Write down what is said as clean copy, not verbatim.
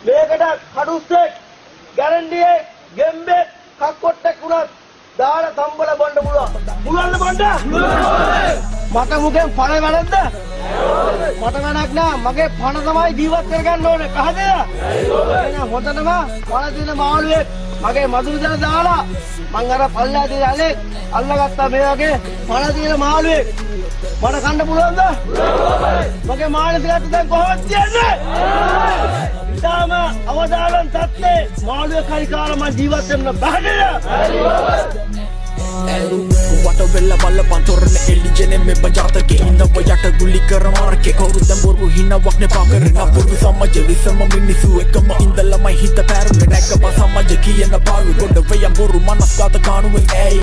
මේකට කඩුස්සෙක් ගැරන්ඩියේ ගෙම්බේ කක්කොට්ටෙක් වුණත් දාලා සම්බල බොන්න පුළුවන්. පුළුවන්ද බොන්න? මට මුගෙන් පණ වැඩක්ද? මට වැඩක් නෑ. මගේ පණ තමයි ජීවත් කරගන්න ඕනේ. පැහැදිලිද? එහෙනම් හොඳටම පණ දින මාළුවෙක් මගේ මදුරුදන දාලා මං අර පල්ලා දින ඇලේ අල්ලගත්තා මේ වගේ පණ දින මාළුවෙක්. මට කන්න පුළුවන්ද? මගේ මානසිකත්වය දැන් කොහොමද තියන්නේ? ඉතාලම අවදානම් තත්ත්වේ මාළුවෙක් හරි කාලා මං ජීවත් වෙන්න බැහැ. What a villa balla pantorne eligene me bajata ke inna wayata guli kar mar ke kawrudan boru hinna wakne pakarna purvi samaj visama minnisu ekama indala mai hita parune nakama samaj kiyana baru goda vayam boru manaskata kanuwen ei